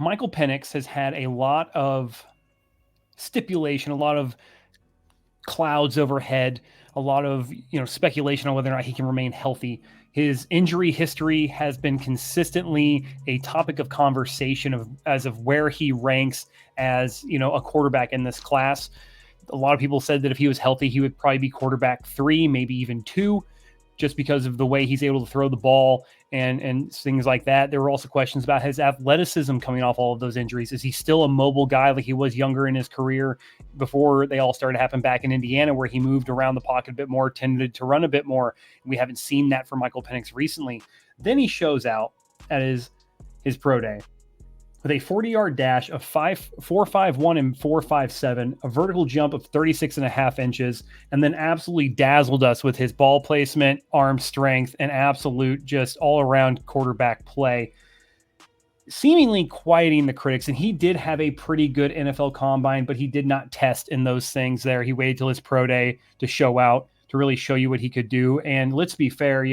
Michael Penix has had a lot of stipulation, a lot of clouds overhead, a lot of speculation on whether or not he can remain healthy. His injury history has been consistently a topic of conversation of where he ranks as a quarterback in this class. A lot of people said that if he was healthy, he would probably be quarterback 3, maybe even 2, just because of the way he's able to throw the ball and things like that. There were also questions about his athleticism coming off all of those injuries. Is he still a mobile guy like he was younger in his career before they all started to happen back in Indiana, where he moved around the pocket a bit more, tended to run a bit more? We haven't seen that for Michael Penix recently. Then he shows out at his pro day with a 40-yard dash of 4.51 and 4.57, a vertical jump of 36.5 inches, and then absolutely dazzled us with his ball placement, arm strength, and absolute just all-around quarterback play, seemingly quieting the critics. And he did have a pretty good NFL combine, but he did not test in those things there. He waited till his pro day to show out, to really show you what he could do. And let's be fair, a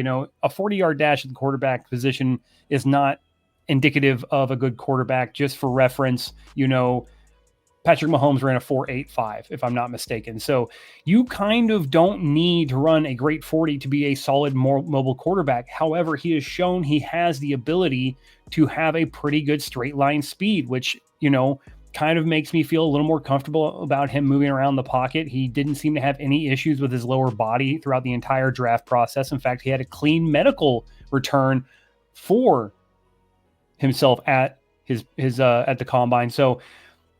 40-yard dash at the quarterback position is not indicative of a good quarterback. Just for reference, Patrick Mahomes ran a 4.85, if I'm not mistaken. So you kind of don't need to run a great 40 to be a solid, more mobile quarterback. However, he has shown he has the ability to have a pretty good straight line speed, which, kind of makes me feel a little more comfortable about him moving around the pocket. He didn't seem to have any issues with his lower body throughout the entire draft process. In fact, he had a clean medical return for himself at his at the combine. So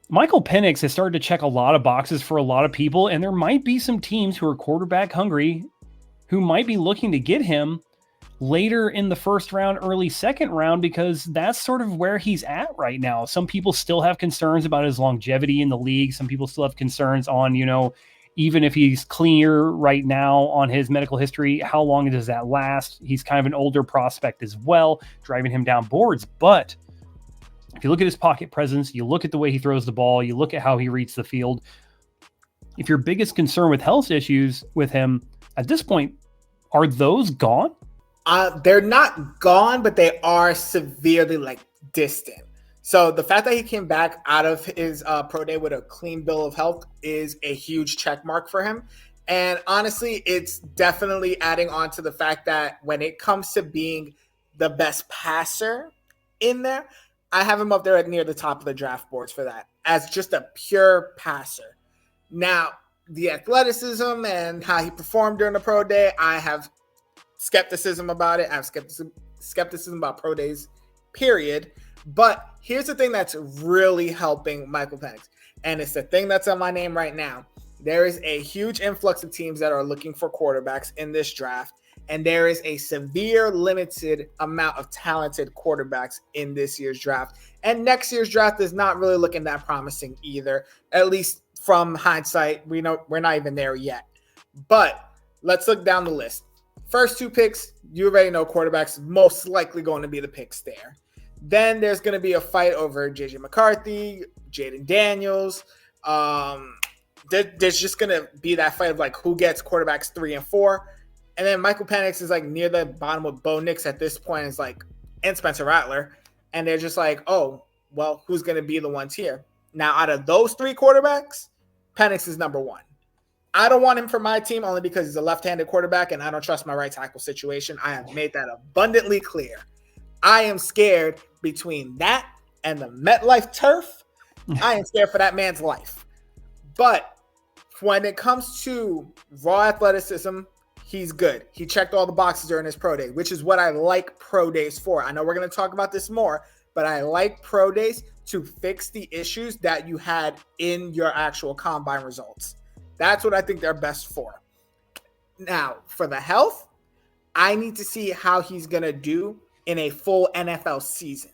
Michael Penix has started to check a lot of boxes for a lot of people, and there might be some teams who are quarterback hungry who might be looking to get him later in the first round, early second round, because that's sort of where he's at right now. Some people still have concerns about his longevity in the league. Some people still have concerns on, even if he's clear right now on his medical history, how long does that last? He's kind of an older prospect as well, driving him down boards. But if you look at his pocket presence, you look at the way he throws the ball, you look at how he reads the field, if your biggest concern with health issues with him at this point, are those gone? They're not gone, but they are severely distant. So the fact that he came back out of his pro day with a clean bill of health is a huge check mark for him. And honestly, it's definitely adding on to the fact that when it comes to being the best passer in there, I have him up there at near the top of the draft boards for that, as just a pure passer. Now, the athleticism and how he performed during the pro day, I have skepticism about it. I have skepticism about pro days, period. But here's the thing that's really helping Michael Penix, and it's the thing that's on my name right now. There is a huge influx of teams that are looking for quarterbacks in this draft, and there is a severe limited amount of talented quarterbacks in this year's draft. And next year's draft is not really looking that promising either, at least from hindsight. We know we're not even there yet. But let's look down the list. First 2 picks, you already know quarterbacks most likely going to be the picks there. Then there's going to be a fight over J.J. McCarthy, Jaden Daniels. There's just going to be that fight of who gets quarterbacks 3 and 4. And then Michael Penix is near the bottom with Bo Nix at this point, and Spencer Rattler. And they're just oh, well, who's going to be the ones here? Now, out of those 3 quarterbacks, Penix is number 1. I don't want him for my team only because he's a left-handed quarterback and I don't trust my right tackle situation. I have made that abundantly clear. I am scared between that and the MetLife turf. I am scared for that man's life. But when it comes to raw athleticism, he's good. He checked all the boxes during his pro day, which is what I like pro days for. I know we're going to talk about this more, but I like pro days to fix the issues that you had in your actual combine results. That's what I think they're best for. Now, for the health, I need to see how he's going to do in a full NFL season.